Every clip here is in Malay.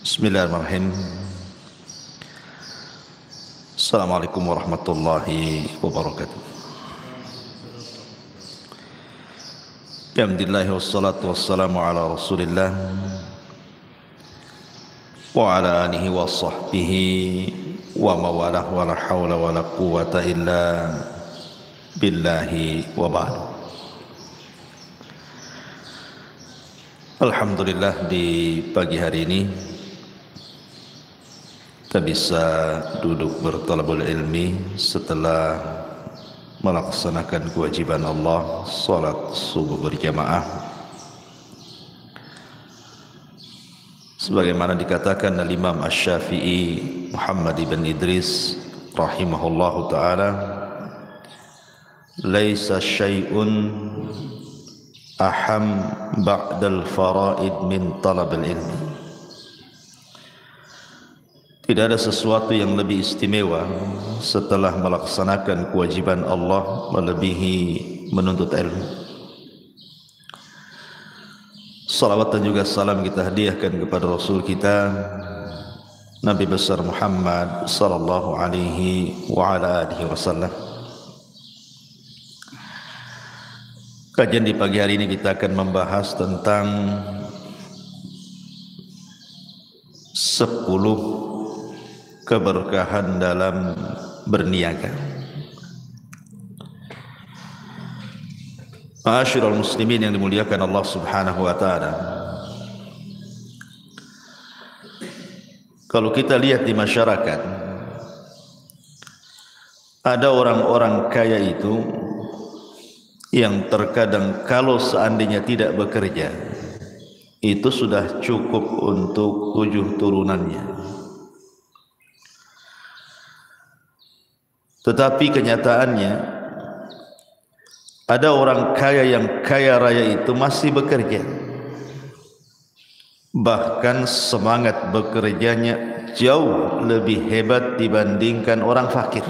Bismillahirrahmanirrahim. Assalamualaikum warahmatullahi wabarakatuh. Alhamdulillah wassalatu wassalamu ala Rasulillah wa ala alihi wa sahbihi wa mawalah wa la hawla wa la quwwata illa billahi wa ba'du. Alhamdulillah, di pagi hari ini kita bisa duduk bertalabul ilmi setelah melaksanakan kewajiban Allah, salat subuh berjamaah. Sebagaimana dikatakan oleh Imam Asy-Syafi'i Muhammad ibn Idris rahimahullahu ta'ala, laisa syai'un aham ba'dal faraid min talabil ilmi. Tidak ada sesuatu yang lebih istimewa setelah melaksanakan kewajiban Allah melebihi menuntut ilmu. Salawat dan juga salam kita hadiahkan kepada Rasul kita Nabi besar Muhammad sallallahu alaihi wa ala alihi wasallam. Kajian di pagi hari ini kita akan membahas tentang 10 keberkahan dalam berniaga. Ma'asyiral muslimin yang dimuliakan Allah Subhanahu wa taala, kalau kita lihat di masyarakat, ada orang-orang kaya itu yang terkadang kalau seandainya tidak bekerja itu sudah cukup untuk 7 turunannya. Tetapi kenyataannya ada orang kaya yang kaya raya itu masih bekerja, bahkan semangat bekerjanya jauh lebih hebat dibandingkan orang fakir.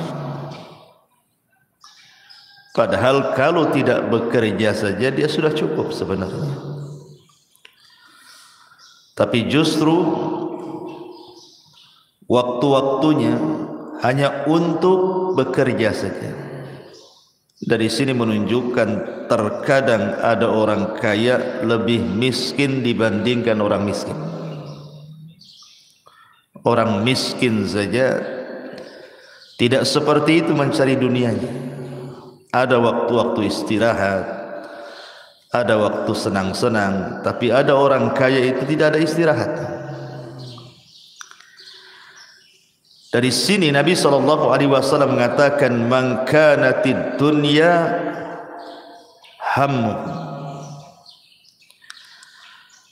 Padahal kalau tidak bekerja saja dia sudah cukup sebenarnya. Tapi justru waktu-waktunya hanya untuk bekerja saja. Dari sini menunjukkan terkadang ada orang kaya lebih miskin dibandingkan orang miskin. Orang miskin saja tidak seperti itu mencari dunianya. Ada waktu-waktu istirahat, ada waktu senang-senang, tapi ada orang kaya itu tidak ada istirahat. Dari sini Nabi SAW mengatakan, man kanatid dunya hammu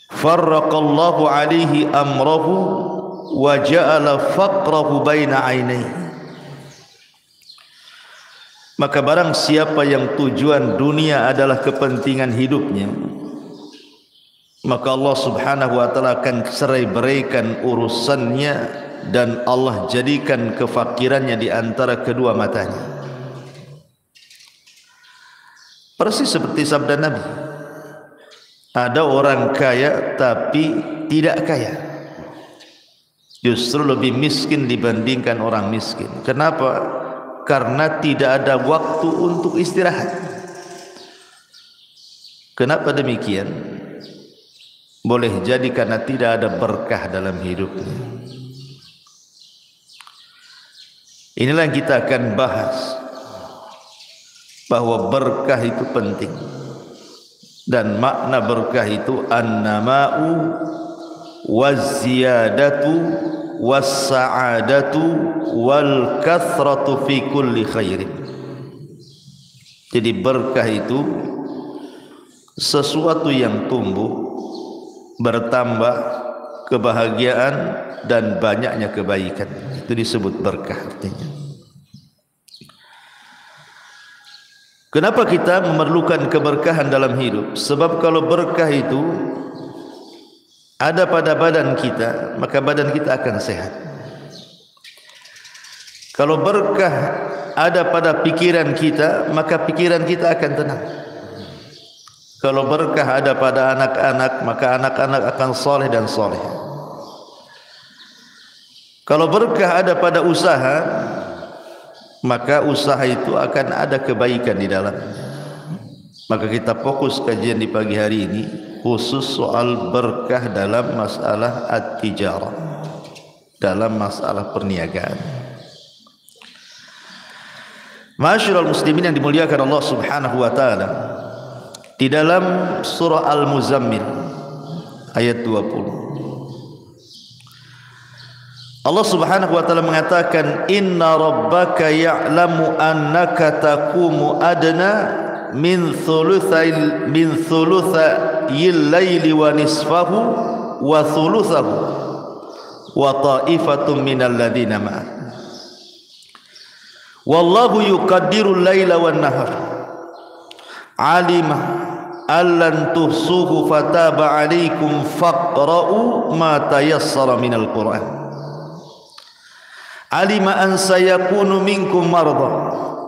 farraqallahu alaihi amrahu wa ja'ala faqrahu baina ainaihi. Maka barang siapa yang tujuan dunia adalah kepentingan hidupnya, maka Allah Subhanahu wa taala akan cerai-beraikan urusannya dan Allah jadikan kefakirannya di antara kedua matanya. Persis seperti sabda Nabi, ada orang kaya tapi tidak kaya, justru lebih miskin dibandingkan orang miskin. Kenapa? Karena tidak ada waktu untuk istirahat. Kenapa demikian? Boleh jadi karena tidak ada berkah dalam hidupnya. Inilah yang kita akan bahas, bahwa berkah itu penting, dan makna berkah itu an-nama'u waz-ziyadatu was-sa'adatu wal kathratu fi kulli khairin. Jadi berkah itu sesuatu yang tumbuh, bertambah, kebahagiaan dan banyaknya kebaikan. Itu disebut berkah artinya. Kenapa kita memerlukan keberkahan dalam hidup? Sebab kalau berkah itu ada pada badan kita, maka badan kita akan sehat. Kalau berkah ada pada pikiran kita, maka pikiran kita akan tenang. Kalau berkah ada pada anak-anak, maka anak-anak akan soleh dan soleh. Kalau berkah ada pada usaha, maka usaha itu akan ada kebaikan di dalam. Maka kita fokus kajian di pagi hari ini khusus soal berkah dalam masalah at-tijarah, dalam masalah perniagaan. Ma'asyiral muslimin yang dimuliakan Allah Subhanahu wa taala, di dalam surah Al-Muzammil ayat 20 Allah Subhanahu wa taala mengatakan, inna rabbaka ya'lamu annaka taqumu adna min thuluthayil layli wa nisfahu wa thuluthahu wa ta'ifatun minal ladina ma'ak wallahu yuqaddiru al-laila wan nahar alima allan tuhsuhu fataba alaikum faqra'u ma tayassara minal Qur'an alima an sayakunu minkum marda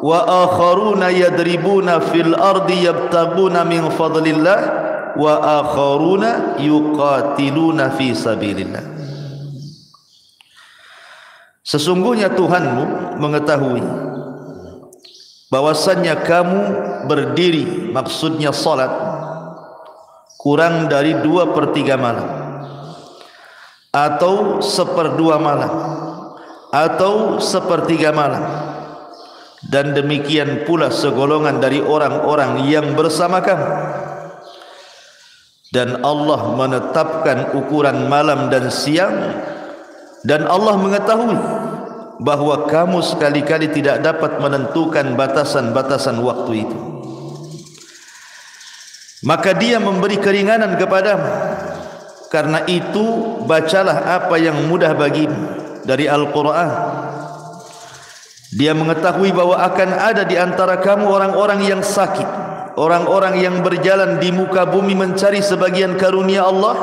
wa akharuna yadribuna fil ardi yabtaguna min fadlillah wa akharuna yuqatiluna fi sabilillah. Sesungguhnya Tuhanmu mengetahui bahwasannya kamu berdiri, maksudnya salat, kurang dari 2/3 malam atau 1/2 malam atau 1/3 malam, dan demikian pula segolongan dari orang-orang yang bersama kamu, dan Allah menetapkan ukuran malam dan siang, dan Allah mengetahui bahwa kamu sekali-kali tidak dapat menentukan batasan-batasan waktu itu, maka Dia memberi keringanan kepadamu. Karena itu bacalah apa yang mudah bagimu dari Al-Quran. Dia mengetahui bahwa akan ada di antara kamu orang-orang yang sakit, orang-orang yang berjalan di muka bumi mencari sebagian karunia Allah,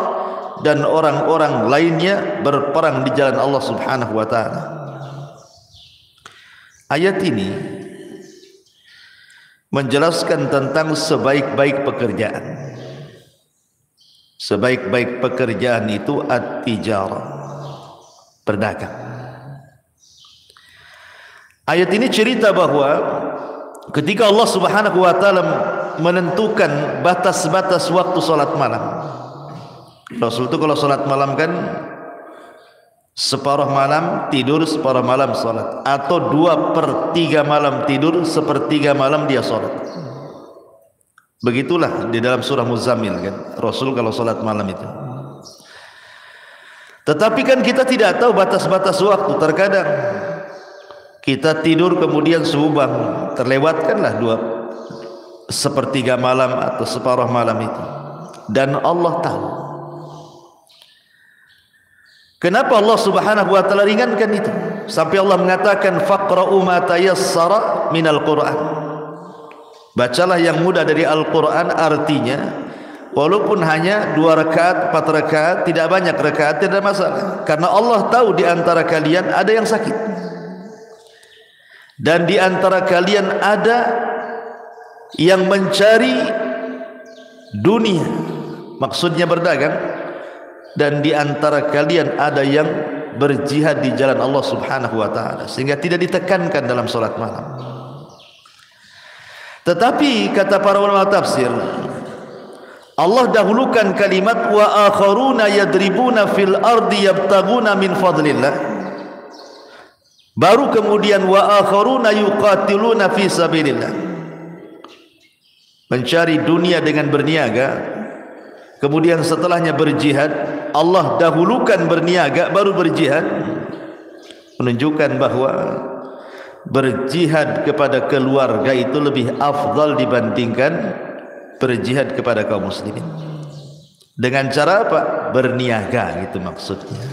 dan orang-orang lainnya berperang di jalan Allah Subhanahu wa taala. Ayat ini menjelaskan tentang sebaik-baik pekerjaan. Sebaik-baik pekerjaan itu at-tijarah, berdagang. Ayat ini cerita bahwa ketika Allah Subhanahu wa taala menentukan batas-batas waktu salat malam, Rasul itu kalau salat malam kan separuh malam tidur, separuh malam salat, atau 2/3 malam tidur, 1/3 malam dia salat. Begitulah di dalam surah Muzammil kan Rasul kalau salat malam itu. Tetapi kan kita tidak tahu batas-batas waktu. Terkadang kita tidur kemudian subuh bangun, terlewatkanlah 1/3 malam atau separuh malam itu, dan Allah tahu. Kenapa Allah Subhanahu wa taala ringankan itu sampai Allah mengatakan faqra'u ma tayassara minal Qur'an, bacalah yang mudah dari Al-Quran. Artinya walaupun hanya 2 rakaat, 4 rakaat, tidak banyak rakaat, tidak masalah, karena Allah tahu di antara kalian ada yang sakit, dan di antara kalian ada yang mencari dunia, maksudnya berdagang, dan di antara kalian ada yang berjihad di jalan Allah Subhanahu wa taala, sehingga tidak ditekankan dalam salat malam. Tetapi kata para ulama tafsir, Allah dahulukan kalimat wa akharuna yadribuna fil ardi yabtaguna min fadlillah, baru kemudian wa akharuna yuqatiluna fi sabilillah, mencari dunia dengan berniaga, kemudian setelahnya berjihad. Allah dahulukan berniaga baru berjihad, menunjukkan bahwa berjihad kepada keluarga itu lebih afdal dibandingkan berjihad kepada kaum muslimin. Dengan cara apa? Berniaga, gitu maksudnya.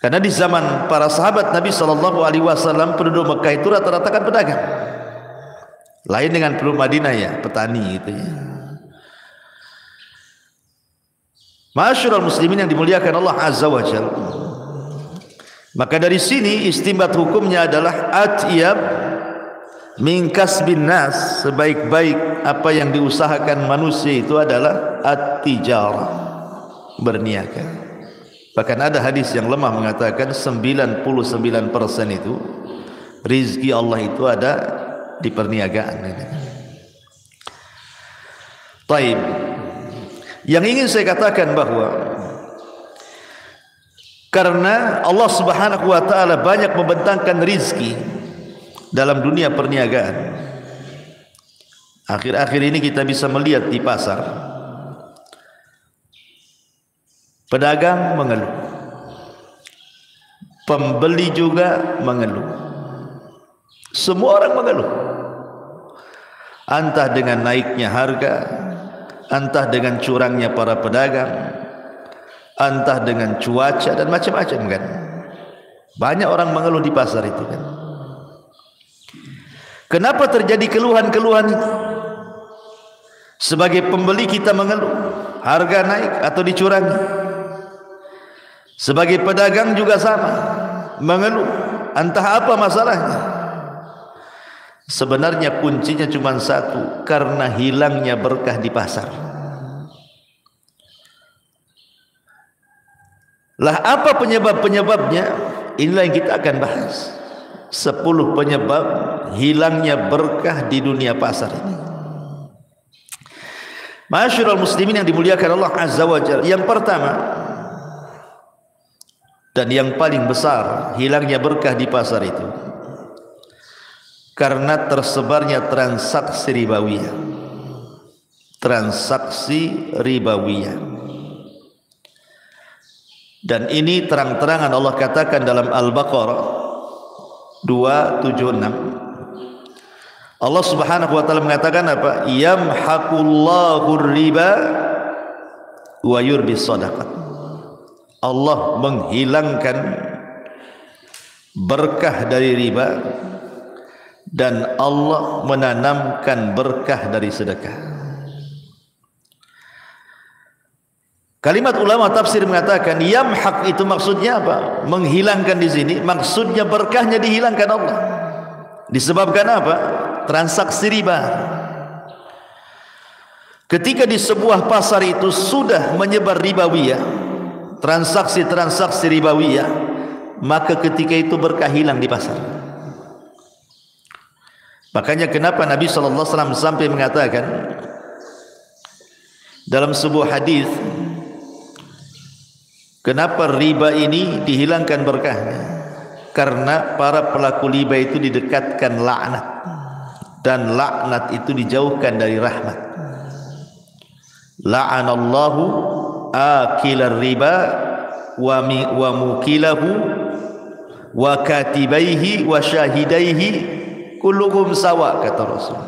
Karena di zaman para sahabat Nabi SAW, penduduk Mekah itu rata-rata kan pedagang. Lain dengan penduduk Madinah ya, petani gitu ya. Ma'asyiral muslimin yang dimuliakan Allah Azza wa Jalla. Maka dari sini istinbat hukumnya adalah atyab min kasbin nas, sebaik-baik apa yang diusahakan manusia itu adalah at-tijarah, berniaga. Bahkan ada hadis yang lemah mengatakan 99% itu rizki Allah itu ada di perniagaan. Taib. Yang ingin saya katakan bahwa karena Allah Subhanahu wa taala banyak membentangkan rizki dalam dunia perniagaan, akhir-akhir ini kita bisa melihat di pasar pedagang mengeluh, pembeli juga mengeluh, semua orang mengeluh, entah dengan naiknya harga, entah dengan curangnya para pedagang, entah dengan cuaca dan macam-macam kan. Banyak orang mengeluh di pasar itu kan. Kenapa terjadi keluhan-keluhan itu? Sebagai pembeli kita mengeluh harga naik atau dicurangi. Sebagai pedagang juga sama, mengeluh entah apa masalahnya. Sebenarnya kuncinya cuma satu, karena hilangnya berkah di pasar. Lah apa penyebab-penyebabnya? Inilah yang kita akan bahas. 10 penyebab hilangnya berkah di dunia pasar ini. Ma'asyiral muslimin yang dimuliakan Allah Azza wa Jalla, yang pertama dan yang paling besar hilangnya berkah di pasar itu karena tersebarnya transaksi ribawiyah. Transaksi ribawiyah. Dan ini terang-terangan Allah katakan dalam Al-Baqarah 276. Allah Subhanahu wa taala mengatakan apa? Yamhaqullahu riba wa yurbis shadaqat. Allah menghilangkan berkah dari riba dan Allah menanamkan berkah dari sedekah. Kalimat ulama tafsir mengatakan yamhaq itu maksudnya apa? Menghilangkan di sini maksudnya berkahnya dihilangkan Allah. Disebabkan apa? Transaksi riba. Ketika di sebuah pasar itu sudah menyebar ribawiyah, transaksi-transaksi ribawiyah, maka ketika itu berkah hilang di pasar. Makanya kenapa Nabi sallallahu alaihi wasallam sampai mengatakan dalam sebuah hadis, kenapa riba ini dihilangkan berkahnya? Karena para pelaku riba itu didekatkan laknat, dan laknat itu dijauhkan dari rahmat. La'anallahu akilar riba wa mukilahu wa katibaihi wa syahidaihi kulluhum sawa, kata Rasul.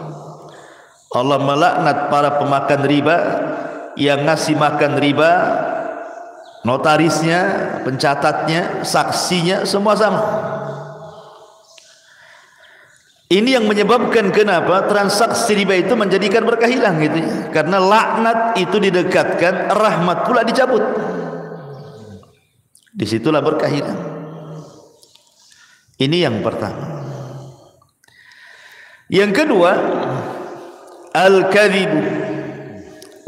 Allah melaknat para pemakan riba, yang ngasih makan riba, notarisnya, pencatatnya, saksinya, semua sama. Ini yang menyebabkan kenapa transaksi riba itu menjadikan berkah hilang gitu ya. Karena laknat itu didekatkan, rahmat pula dicabut. Disitulah berkah hilang. Ini yang pertama. Yang kedua, al-kadhibu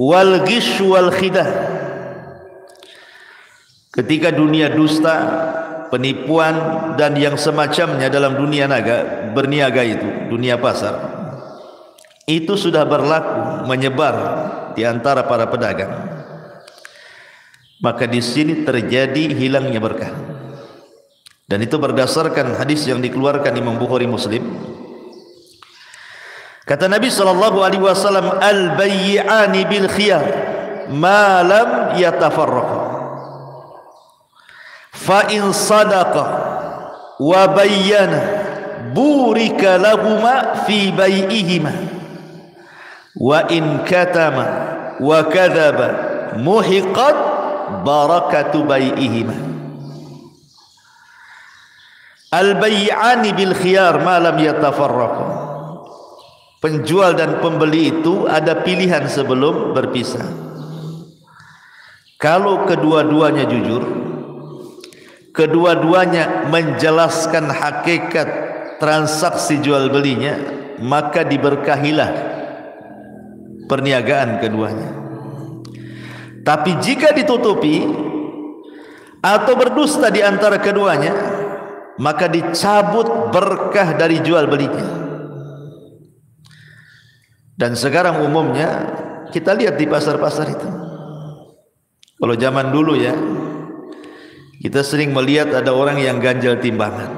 wal ghish wal khidah. Ketika dunia dusta, penipuan dan yang semacamnya dalam dunia berniaga itu, dunia pasar, itu sudah berlaku, menyebar di antara para pedagang. Maka di sini terjadi hilangnya berkah. Dan itu berdasarkan hadis yang dikeluarkan Imam Bukhari Muslim. Kata Nabi sallallahu alaihi wasallam, al-bayyi'ani bil khiyar ma lam yatafarraqa. Fa in sadaqa wa bayyana burika lahuma fi bai'ihima wa in katama wa kadzaba muhiqat barakatu bai'ihima. Al-bay'ani bil khiyar ma lam yatafarraqa. Penjual dan pembeli itu ada pilihan sebelum berpisah. Kalau kedua-duanya jujur, kedua-duanya menjelaskan hakikat transaksi jual belinya, maka diberkahilah perniagaan keduanya. Tapi jika ditutupi, atau berdusta di antara keduanya, maka dicabut berkah dari jual belinya. Dan sekarang umumnya kita lihat di pasar-pasar itu. Kalau zaman dulu ya, kita sering melihat ada orang yang ganjal timbangan,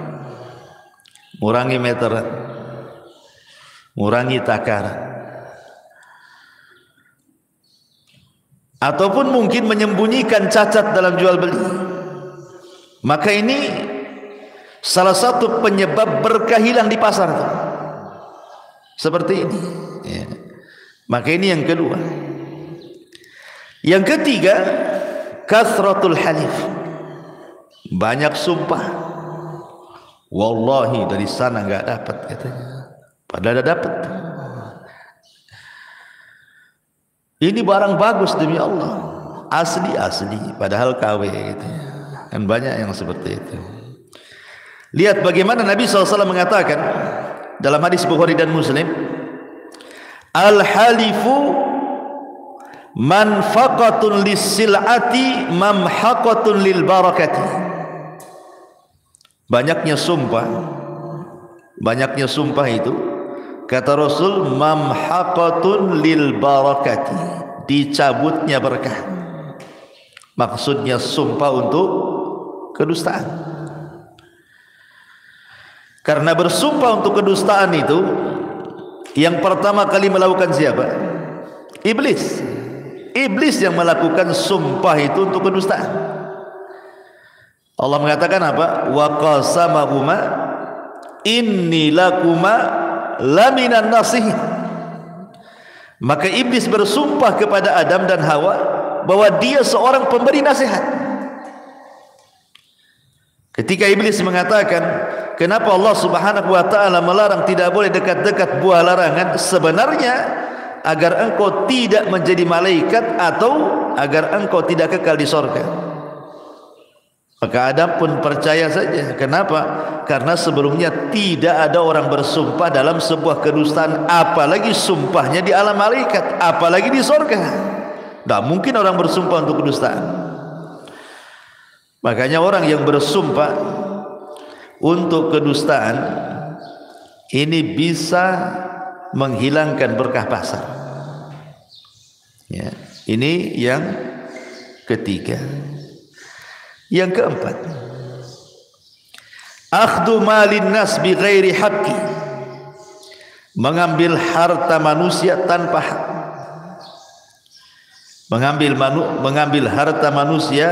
ngurangi meteran, ngurangi takaran, ataupun mungkin menyembunyikan cacat dalam jual beli. Maka ini salah satu penyebab berkah hilang di pasar itu. Seperti ini ya. Maka ini yang kedua. Yang ketiga, kasratul halif, banyak sumpah. Wallahi dari sana enggak dapat katanya, padahal ada dapat. Ini barang bagus demi Allah, asli padahal KW gitu. Kan banyak yang seperti itu. Lihat bagaimana Nabi SAW mengatakan dalam hadis Bukhari dan Muslim, al-halifu manfaqatun lis-sil'ati mamhaqatun lil barakati. Banyaknya sumpah itu, kata Rasul, mamhaqatun lil barakati, dicabutnya berkah. Maksudnya sumpah untuk kedustaan. Karena bersumpah untuk kedustaan itu, yang pertama kali melakukan siapa? Iblis. Iblis yang melakukan sumpah itu untuk kedustaan. Allah mengatakan apa? Wa qasamahuma inni lakuma laminan nasihin. Maka iblis bersumpah kepada Adam dan Hawa bahwa dia seorang pemberi nasihat. Ketika iblis mengatakan, kenapa Allah Subhanahu wa taala melarang tidak boleh dekat-dekat buah larangan? Sebenarnya agar engkau tidak menjadi malaikat atau agar engkau tidak kekal di surga. Maka Adam pun percaya saja. Kenapa? Karena sebelumnya tidak ada orang bersumpah dalam sebuah kedustaan, apalagi sumpahnya di alam malaikat, apalagi di surga. Tak mungkin orang bersumpah untuk kedustaan. Makanya orang yang bersumpah untuk kedustaan ini bisa menghilangkan berkah pasar. Ya, ini yang ketiga. Yang keempat, akhdhu malin nas bi ghairi haqqi, mengambil harta manusia tanpa hak. Mengambil harta manusia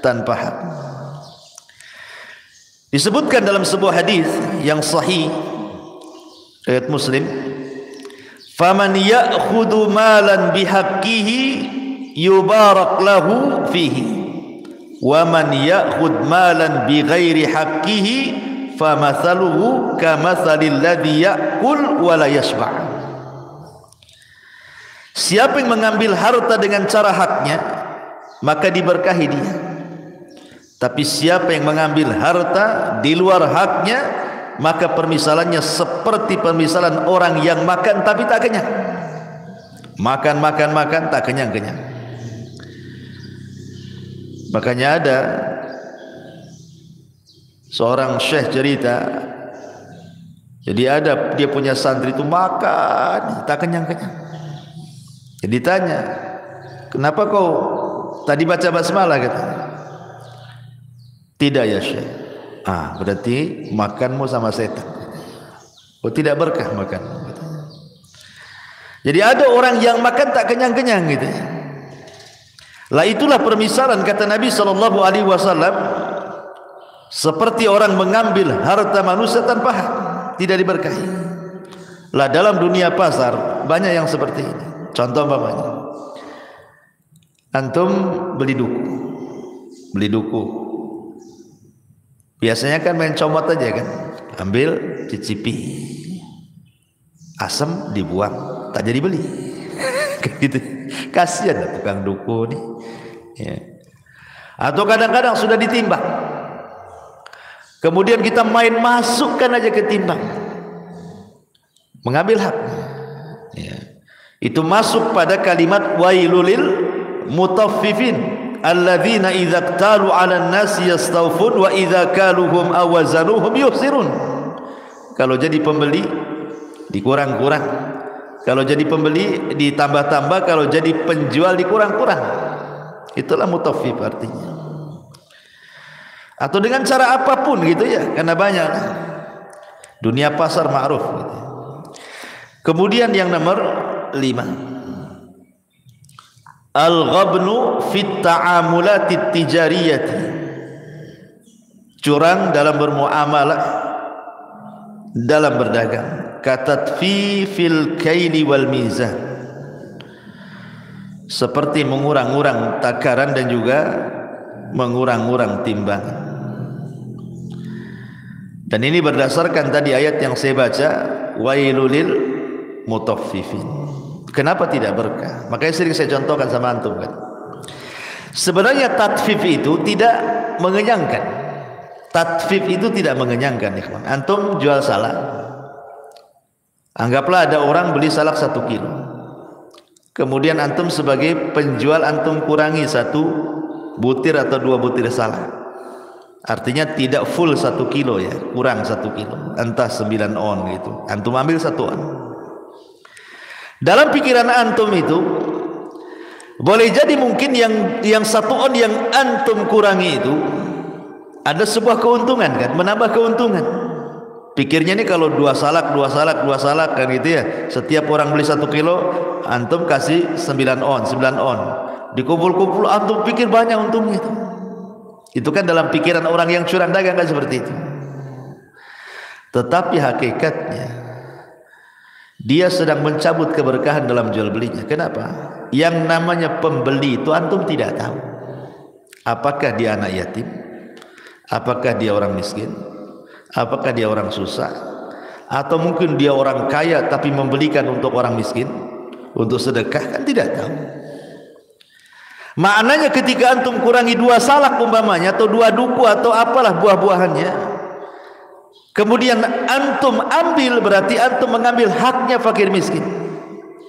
tanpa hak. Disebutkan dalam sebuah hadis yang sahih riwayat Muslim, faman ya'khudhu malan bihaqqihi yubarak lahu fihi wa man ya'khudh malan bighairi haqqihi famathaluhu kamathalil ladzi ya'kul wa la yashba'. Siapa yang mengambil harta dengan cara haknya, maka diberkahi dia. Tapi siapa yang mengambil harta di luar haknya, maka permisalannya seperti permisalan orang yang makan tapi tak kenyang. Makan tak kenyang. Makanya ada seorang syekh cerita, jadi ada dia punya santri itu makan tak kenyang. Jadi tanya, kenapa kau tadi baca basmalah? Katanya, tidak ya syekh. Berarti makanmu sama setan. Oh, tidak berkah makan. Jadi ada orang yang makan tak kenyang-kenyang gitu. Lah itulah permisalan kata Nabi SAW, seperti orang mengambil harta manusia tanpa hak, tidak diberkahi. Lah dalam dunia pasar banyak yang seperti ini. Contoh umpamanya, antum beli duku. Biasanya kan main comot aja kan, ambil, cicipi, asam dibuang, tak jadi beli. Gitu. Kasihan lah tukang duku nih. Ya. Atau kadang-kadang sudah ditimbang, kemudian kita main masukkan aja ke timbang, mengambil hak. Ya. Itu masuk pada kalimat wailulil mutaffifin, alladzina idza iktalu 'alan nasi yastawfun wa idza kaluhum aw wazanuhum yukhsirun. Kalau jadi pembeli dikurang-kurang, kalau jadi pembeli ditambah-tambah, kalau jadi penjual dikurang-kurang. Itulah mutaffif artinya. Atau dengan cara apapun gitu ya, karena banyak dunia pasar ma'ruf gitu. Kemudian yang nomor 5, al-ghabnu fit ta'amulatit tijariyati, curang dalam bermuamalah, dalam berdagang. Katatfi fil kaili wal mizan, seperti mengurang-urang takaran dan juga mengurang-urang timbangan. Dan ini berdasarkan tadi ayat yang saya baca, wailulil mutaffifin. Kenapa tidak berkah? Makanya sering saya contohkan sama antum kan. Sebenarnya tatfif itu tidak mengenyangkan. Tatfif itu tidak mengenyangkan, ikhwan. Antum jual salak. Anggaplah ada orang beli salak 1 kilo. Kemudian antum sebagai penjual antum kurangi 1 butir atau 2 butir salak. Artinya tidak full 1 kilo ya, kurang 1 kilo. Entah 9 on gitu. Antum ambil 1 on. Dalam pikiran antum itu boleh jadi mungkin yang 1 on yang antum kurangi itu ada sebuah keuntungan kan, menambah keuntungan. Pikirnya ini kalau 2 salak kan gitu ya. Setiap orang beli 1 kilo, antum kasih 9 on. Dikumpul-kumpul antum pikir banyak untungnya itu. Itu kan dalam pikiran orang yang curang dagang kan seperti itu. Tetapi hakikatnya dia sedang mencabut keberkahan dalam jual belinya. Kenapa? Yang namanya pembeli itu antum tidak tahu apakah dia anak yatim, apakah dia orang miskin, apakah dia orang susah, atau mungkin dia orang kaya tapi membelikan untuk orang miskin, untuk sedekah, kan tidak tahu. Maknanya ketika antum kurangi 2 salak umpamanya, atau 2 duku atau apalah buah-buahannya, kemudian antum ambil, berarti antum mengambil haknya fakir miskin,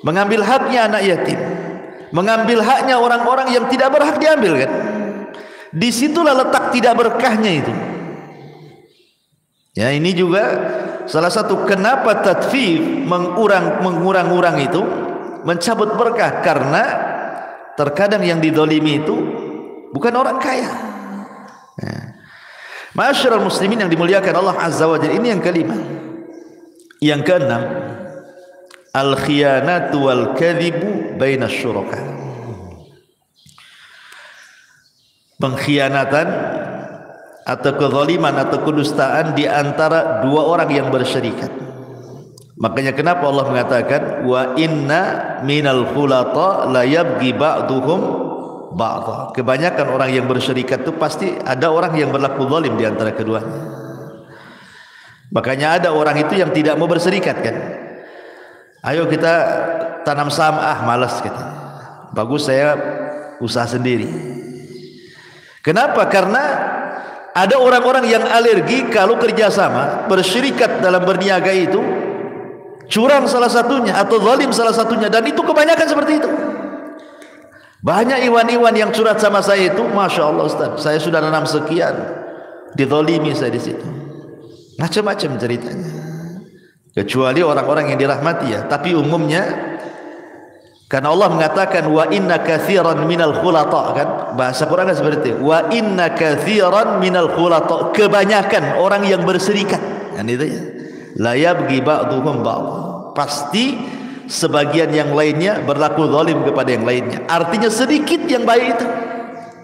mengambil haknya anak yatim, mengambil haknya orang-orang yang tidak berhak diambil kan. Disitulah letak tidak berkahnya itu. Ya, ini juga salah satu kenapa tatfif, mengurang-urang itu mencabut berkah, karena terkadang yang didolimi itu bukan orang kaya. Ma'asyiral muslimin yang dimuliakan Allah Azza wa Jalla, ini yang kelima. Yang keenam, al-khiyanatu wal kadhibu baina syuraka, pengkhianatan atau kezaliman atau kedustaan di antara 2 orang yang bersyarikat. Makanya kenapa Allah mengatakan wa inna minal khulata la yabghi ba'duhum ba'dha. Kebanyakan orang yang bersyarikat itu pasti ada orang yang berlaku zalim di antara keduanya. Makanya ada orang itu yang tidak mau berserikat kan. Ayo kita tanam saham, malas kita. Bagus saya usaha sendiri. Kenapa? Karena ada orang-orang yang alergi kalau kerjasama, bersyarikat dalam berniaga itu curang salah satunya atau zalim salah satunya, dan itu kebanyakan seperti itu. Banyak iwan-iwan yang curhat sama saya itu, Masya Allah Ustaz, saya sudah nanam sekian, dizalimi saya di situ. Macam-macam ceritanya. Kecuali orang-orang yang dirahmati ya. Tapi umumnya, karena Allah mengatakan wa inna katsiran minal khulata kan, bahasa Quran kan seperti itu. Wa inna katsiran minal khulata, kebanyakan orang yang berserikat. Kan itu ya. La yabghi ba'duhum ba'd. Pasti sebagian yang lainnya berlaku zalim kepada yang lainnya. Artinya sedikit yang baik itu.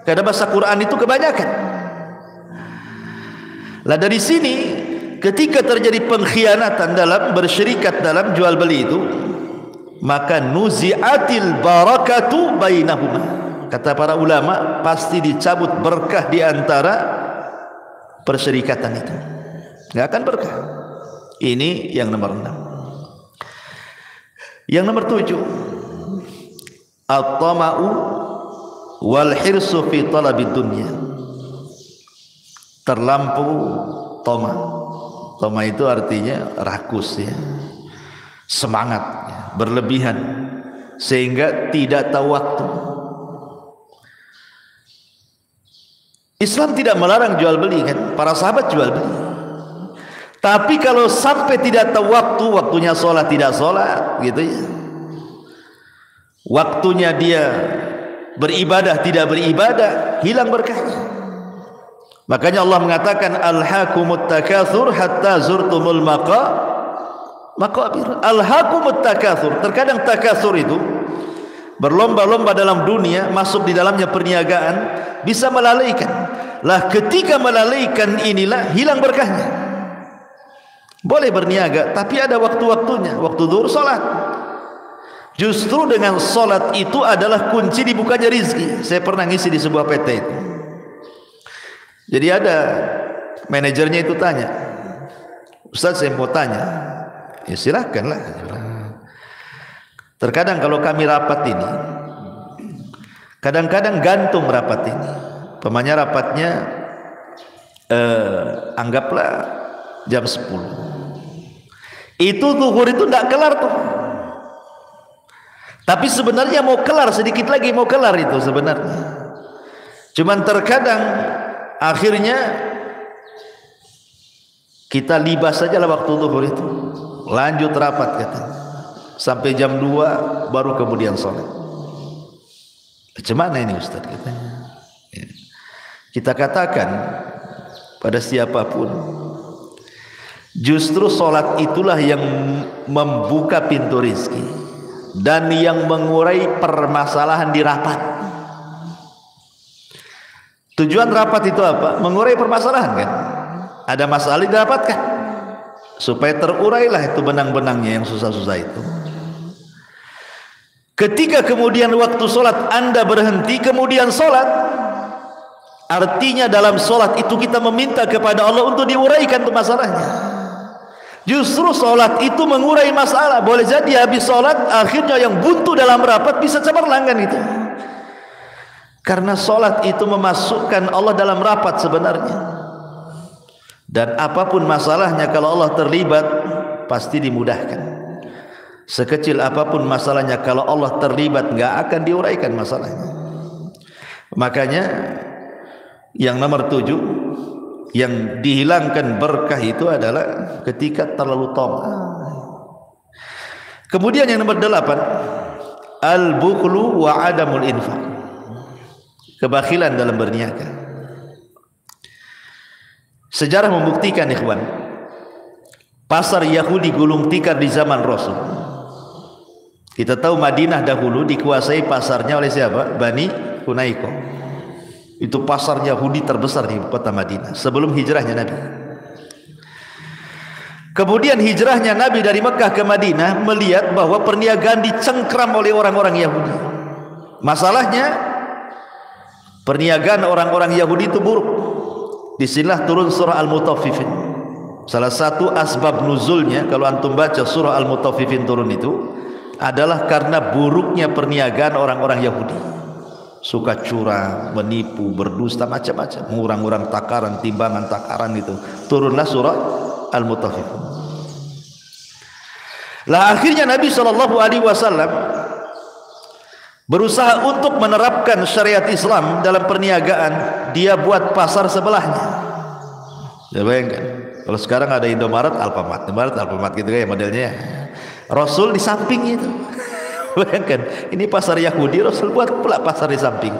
Karena bahasa Quran itu kebanyakan. Lah dari sini ketika terjadi pengkhianatan dalam bersyarikat dalam jual beli itu, maka nuzi'atil barakatu bainahuma. Kata para ulama, pasti dicabut berkah di antara persyarikatan itu. Enggak akan berkah. Ini yang nomor 6. Yang nomor 7, at-tama'u wal hirsu fi talabid dunya. Terlampau tama. Tama itu artinya rakus ya, semangat ya, berlebihan sehingga tidak tahu waktu. Islam tidak melarang jual beli kan, para sahabat jual beli. Tapi kalau sampai tidak tahu waktunya sholat tidak sholat gitu ya, waktunya dia beribadah tidak beribadah, hilang berkahnya. Makanya Allah mengatakan alhaakumut takatsur hatta zurtumul maqabir. Alhaakumut takatsur, terkadang takatsur itu berlomba-lomba dalam dunia, masuk di dalamnya perniagaan, bisa melalaikan. Lah ketika melalaikan inilah hilang berkahnya. Boleh berniaga tapi ada waktu-waktunya. Waktu zuhur salat. Justru dengan salat itu adalah kunci dibukanya rizki. Saya pernah ngisi di sebuah PT itu. Jadi ada manajernya itu tanya, Ustaz saya mau tanya. Ya silahkanlah. Terkadang kalau kami rapat ini, kadang-kadang gantung rapat ini. Pemanya rapatnya anggaplah jam 10. Itu zuhur itu tidak kelar tuh. Tapi sebenarnya mau kelar, sedikit lagi mau kelar itu sebenarnya. Cuman terkadang akhirnya kita libas saja lah waktu zuhur itu. Lanjut rapat katanya. Sampai jam 2 baru kemudian sholat. Bagaimana ini Ustaz katanya. Ya. Kita katakan pada siapapun, justru sholat itulah yang membuka pintu rizki dan yang mengurai permasalahan di rapat. Tujuan rapat itu apa? Mengurai permasalahan kan. Ada masalah didapatkan supaya terurailah itu benang-benangnya yang susah-susah itu. Ketika kemudian waktu sholat Anda berhenti kemudian sholat, artinya dalam sholat itu kita meminta kepada Allah untuk diuraikan itu masalahnya. Justru sholat itu mengurai masalah. Boleh jadi habis sholat akhirnya yang buntu dalam rapat bisa cemerlang kan itu. Karena sholat itu memasukkan Allah dalam rapat sebenarnya. Dan apapun masalahnya kalau Allah terlibat pasti dimudahkan. Sekecil apapun masalahnya kalau Allah terlibat nggak akan diuraikan masalahnya. Makanya yang nomor 7, yang dihilangkan berkah itu adalah ketika terlalu tama. Kemudian yang nomor 8, al-bukhlu wa adamul infaq. Kebakhilan dalam berniaga. Sejarah membuktikan ikhwan, pasar Yahudi gulung tikar di zaman Rasul. Kita tahu Madinah dahulu dikuasai pasarnya oleh siapa? Bani Hunaiko. Itu pasar Yahudi terbesar di kota Madinah sebelum hijrahnya Nabi. Kemudian hijrahnya Nabi dari Mekah ke Madinah, melihat bahwa perniagaan dicengkram oleh orang-orang Yahudi. Masalahnya perniagaan orang-orang Yahudi itu buruk. Disinilah turun surah Al-Mutaffifin. Salah satu asbab nuzulnya kalau antum baca surah Al-Mutaffifin turun itu adalah karena buruknya perniagaan orang-orang Yahudi. Suka curang, menipu, berdusta, macam-macam, mengurang-urang takaran, timbangan takaran itu. Turunlah surah Al-Mutaffifin. Lah akhirnya Nabi SAW berusaha untuk menerapkan syariat Islam dalam perniagaan. Dia buat pasar sebelahnya. Ya bayangkan, kalau sekarang ada Indomaret, Alfamart gitu kayak modelnya. Rasul di samping itu. Bayangkan, ini pasar Yahudi, Rasul buat pula pasar di samping.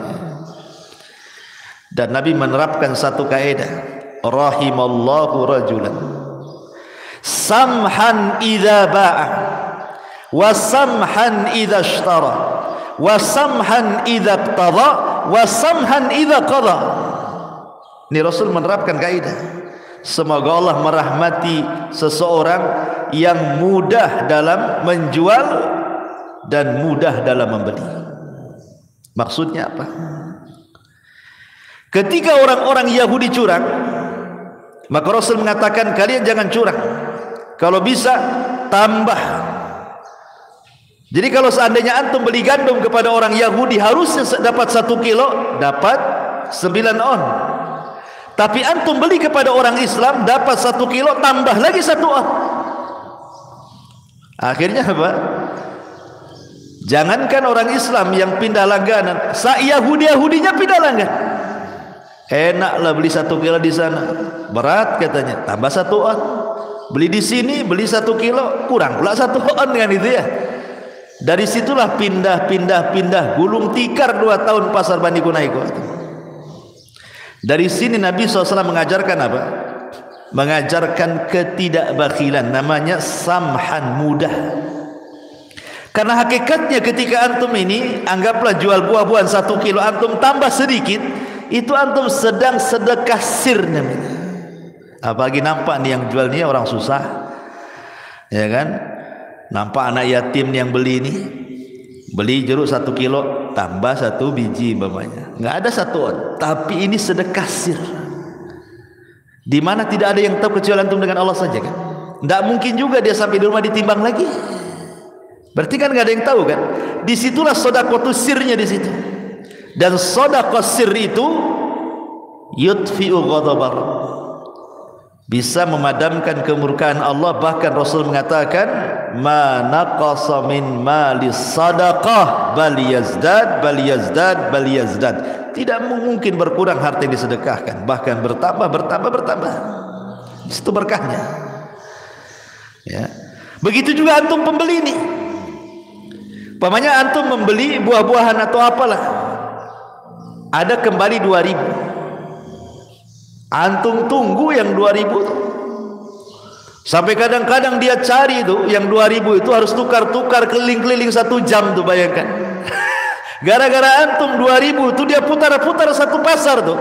Dan Nabi menerapkan satu kaidah, rahimallahu rajulan samhan idza ba'a wa samhan idza ishtara wa samhan idza iqtada wa samhan idza qada. Ini Rasul menerapkan kaidah. Semoga Allah merahmati seseorang yang mudah dalam menjual dan mudah dalam membeli. Maksudnya apa? Ketika orang-orang Yahudi curang, maka Rasul mengatakan kalian jangan curang. Kalau bisa tambah. Jadi kalau seandainya antum beli gandum kepada orang Yahudi harusnya dapat 1 kilo, dapat 9 on. Tapi antum beli kepada orang Islam dapat 1 kilo tambah lagi 1 on. Akhirnya apa? Jangankan orang Islam yang pindah langganan, Yahudinya pindah langganan. Enaklah beli 1 kilo di sana, berat katanya, tambah 1 on. Beli di sini, beli 1 kilo, kurang pula 1 on kan itu ya. Dari situlah pindah, gulung tikar 2 tahun pasar Bani Kunaiko. Dari sini Nabi SAW mengajarkan apa? Mengajarkan ketidakbakhilan, namanya samhan, mudah. Karena hakikatnya ketika antum ini, anggaplah jual buah-buahan 1 kilo, antum tambah sedikit, itu antum sedang sedekah sir namanya. Apalagi nampak nih yang jual nih orang susah, ya kan? Nampak anak yatim yang beli ini, beli jeruk 1 kilo tambah 1 biji umpamanya, nggak ada 1 on, tapi ini sedekah sir, di mana tidak ada yang tahu kecuali antum dengan Allah saja kan. Nggak mungkin juga dia sampai di rumah ditimbang lagi, berarti kan nggak ada yang tahu kan. Disitulah sedekah sirnya di situ. Dan sedekah sir itu yutfi'u ghadabar, bisa memadamkan kemurkaan Allah. Bahkan Rasul mengatakan, ma naqasa min mali sadaqah bal yazdad bal yazdad bal yazdad. Tidak mungkin berkurang harta yang disedekahkan, bahkan bertambah. Itu berkahnya. Ya. Begitu juga antum pembeli ini. Umpamanya antum membeli buah-buahan atau apalah, ada kembali 2.000, antum tunggu yang 2.000 itu. Sampai kadang-kadang dia cari itu yang 2.000 itu harus tukar-tukar keliling-keliling 1 jam tuh, bayangkan. Gara-gara antum 2.000 itu dia putar-putar 1 pasar tuh.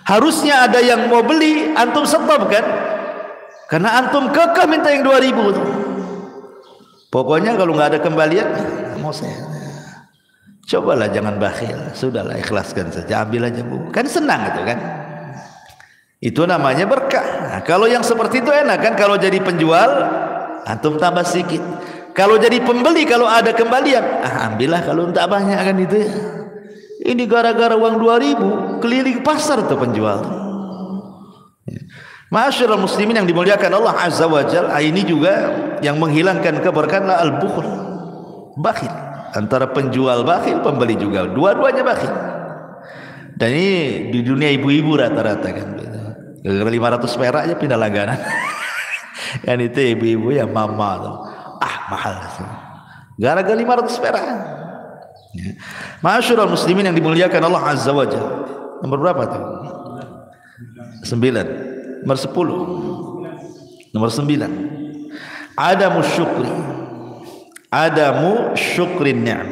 Harusnya ada yang mau beli, antum stop kan? Karena antum kekeh minta yang 2.000 tuh. Pokoknya kalau nggak ada kembalian, mau saya. Cobalah jangan bakhil, sudahlah ikhlaskan saja, ambil aja Bu. Kan senang itu kan. Itu namanya berkah. Nah, kalau yang seperti itu enak kan, kalau jadi penjual antum tambah sedikit. Kalau jadi pembeli, kalau ada kembalian, ambillah kalau tak banyak kan itu ya. Ini gara-gara uang 2.000 keliling pasar tuh penjual. Ma'asyiral muslimin yang dimuliakan Allah Azza wa Jalla, ini juga yang menghilangkan keberkahan al-bukhl, bakhil. Antara penjual bakhil, pembeli juga, dua-duanya bakhil. Dan ini di dunia ibu-ibu rata-rata kan, gara-gara 500 perak aja pindah langganan. Kan itu ibu-ibu ya, mama tuh, mahal gara-gara 500 perak. Ma'asyiral muslimin yang dimuliakan Allah Azza wa Jalla, nomor berapa tuh? 9. Nomor 10. Nomor 9, adamu syukrin ni'am,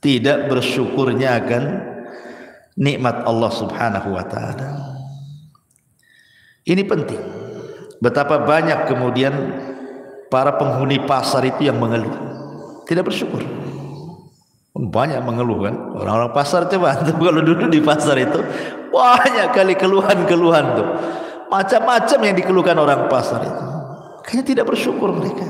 tidak bersyukurnya akan nikmat Allah Subhanahu wa ta'ala. Ini penting. Betapa banyak kemudian para penghuni pasar itu yang mengeluh, tidak bersyukur. Banyak mengeluh kan orang-orang pasar. Coba tuh, kalau duduk di pasar itu banyak kali keluhan-keluhan tuh, macam-macam yang dikeluhkan orang pasar itu. Kayaknya tidak bersyukur mereka.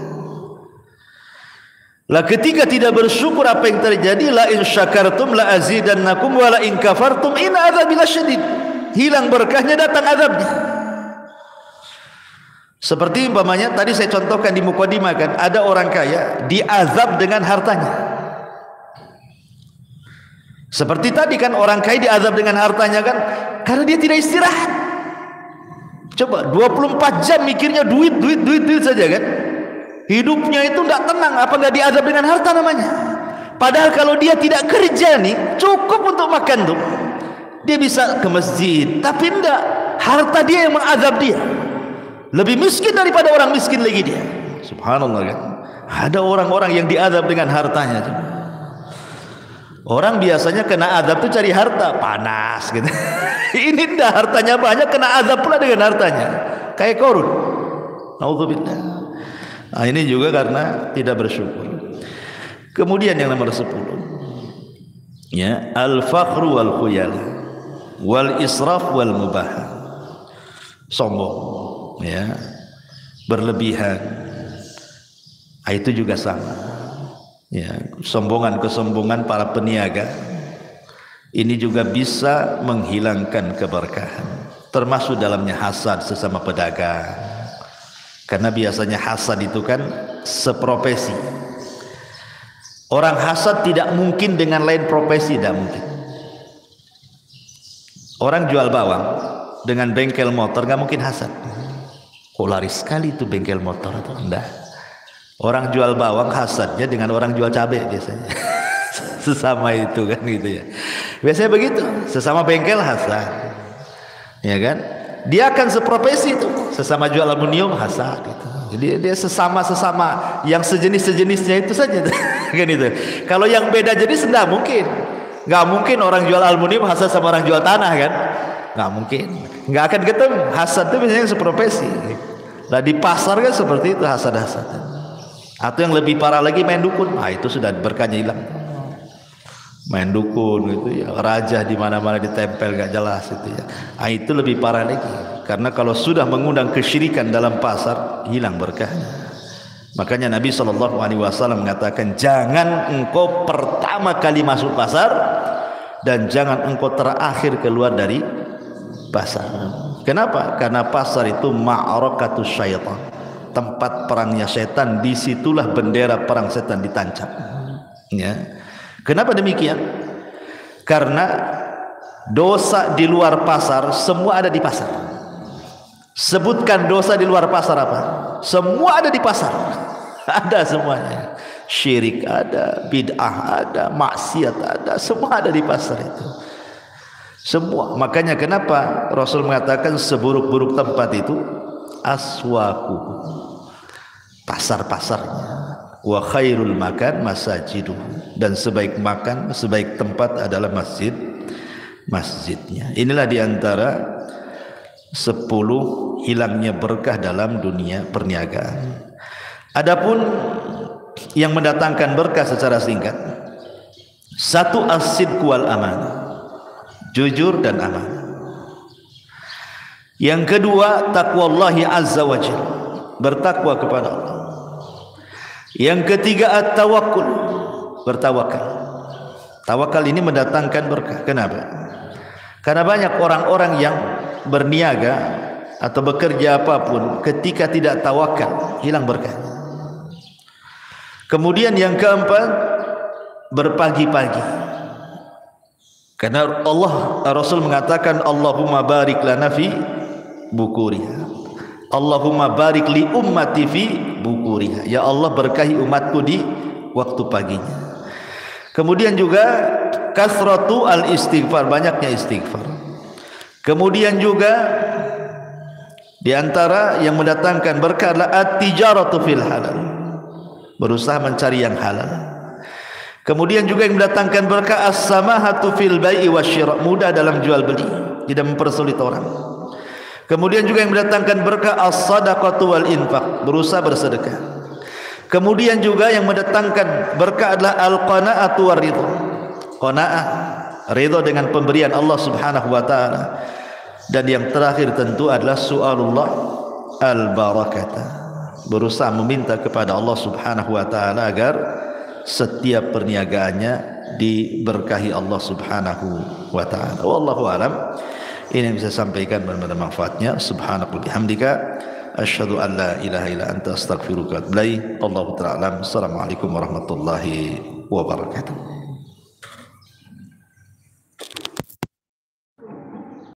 Lah ketika tidak bersyukur, apa yang terjadi? La in syakartum la azidannakum wa la in kafartum in adzabi lasyadid. Hilang berkahnya, datang azabnya. Seperti umpamanya tadi saya contohkan di mukadimah kan, ada orang kaya diazab dengan hartanya. Seperti tadi kan, orang kaya diazab dengan hartanya kan, karena dia tidak istirahat. Coba 24 jam mikirnya duit saja kan. Hidupnya itu tidak tenang, apa nggak diazab dengan harta namanya? Padahal kalau dia tidak kerja nih, cukup untuk makan tuh, dia bisa ke masjid. Tapi enggak, harta dia yang mengazab dia. Lebih miskin daripada orang miskin lagi dia. Subhanallah kan. Ada orang-orang yang diazab dengan hartanya tuh. Orang biasanya kena azab tuh cari harta, panas gitu. Ini enggak, hartanya banyak, kena azab pula dengan hartanya. Kayak Qarun. Naudzubillah. Nah, ini juga karena tidak bersyukur. Kemudian yang nomor 10, ya, al-fakhru wal khuyal wal israf wal mubah. Sombong, ya, berlebihan. Itu juga sama. Ya, kesombongan para peniaga ini juga bisa menghilangkan keberkahan, termasuk dalamnya hasad sesama pedagang. Karena biasanya hasad itu kan seprofesi. Orang hasad tidak mungkin dengan lain profesi, tidak mungkin. Orang jual bawang dengan bengkel motor nggak mungkin hasad. Kok laris sekali itu bengkel motor atau enggak? Orang jual bawang hasadnya dengan orang jual cabai biasanya. Sesama itu kan gitu ya. Biasanya begitu, sesama bengkel hasad. Ya kan? Dia akan seprofesi itu, sesama jual aluminium hasad gitu. Jadi dia sesama yang sejenisnya itu saja kan itu. Kalau yang beda jenis enggak mungkin. Enggak mungkin orang jual aluminium hasad sama orang jual tanah kan? Enggak mungkin. Enggak akan ketemu. Hasad itu biasanya yang seprofesi. Nah di pasar kan seperti itu hasad-hasad. Atau yang lebih parah lagi main dukun. Nah itu sudah berkahnya hilang. Main dukun itu ya, raja di mana-mana ditempel gak jelas itu ya. Nah, itu lebih parah lagi. Karena kalau sudah mengundang kesyirikan dalam pasar, hilang berkahnya. Makanya Nabi SAW mengatakan, jangan engkau pertama kali masuk pasar dan jangan engkau terakhir keluar dari pasar. Kenapa? Karena pasar itu ma'arakatus syaitan, tempat perangnya setan. Disitulah bendera perang setan ditancap ya. Kenapa demikian? Karena dosa di luar pasar semua ada di pasar. Sebutkan dosa di luar pasar apa? Semua ada di pasar. Ada semuanya. Syirik ada, bid'ah ada, maksiat ada, semua ada di pasar itu. Semua. Makanya kenapa Rasul mengatakan seburuk-buruk tempat itu aswaku, pasar-pasarnya. Wa khairul makan masajidu, dan sebaik makan, sebaik tempat adalah masjidnya. Inilah diantara 10 hilangnya berkah dalam dunia perniagaan. Adapun yang mendatangkan berkah secara singkat, 1 as-sidq wal amanah, jujur dan amanah. Yang kedua taqwallahi azza wa jalla, bertakwa kepada Allah. Yang ketiga at-tawakkul, bertawakal. Tawakal ini mendatangkan berkah. Kenapa? Karena banyak orang-orang yang berniaga atau bekerja apapun, ketika tidak tawakal hilang berkah. Kemudian yang keempat, berpagi-pagi. Karena Rasul mengatakan Allahumma barik lana fi bukuriha, Allahumma barik li ummati fi bukuriha. Ya Allah berkahi umatku di waktu paginya. Kemudian juga kasratu al istighfar, banyaknya istighfar. Kemudian juga di antara yang mendatangkan berkah adalah at-tijaratu fil halal, berusaha mencari yang halal. Kemudian juga yang mendatangkan berkah as-samahatu fil bai'i wasyira, mudah dalam jual beli, tidak mempersulit orang. Kemudian juga yang mendatangkan berkah as-sadaqatu wal infaq, berusaha bersedekah. Kemudian juga yang mendatangkan berkah adalah al-qanaatu war ridha, qanaah, ridha dengan pemberian Allah Subhanahu wa taala. Dan yang terakhir tentu adalah su'alullah al-barakata, berusaha meminta kepada Allah Subhanahu wa taala agar setiap perniagaannya diberkahi Allah Subhanahu wa taala. Wallahu alam. Ini yang bisa sampaikan benar-benar manfaatnya. Subhanaka bihamdika asyhadu an la ilaha illa anta astaghfiruka wa atubu ilaik. Allahu ta'ala alam. Assalamualaikum warahmatullahi wabarakatuh.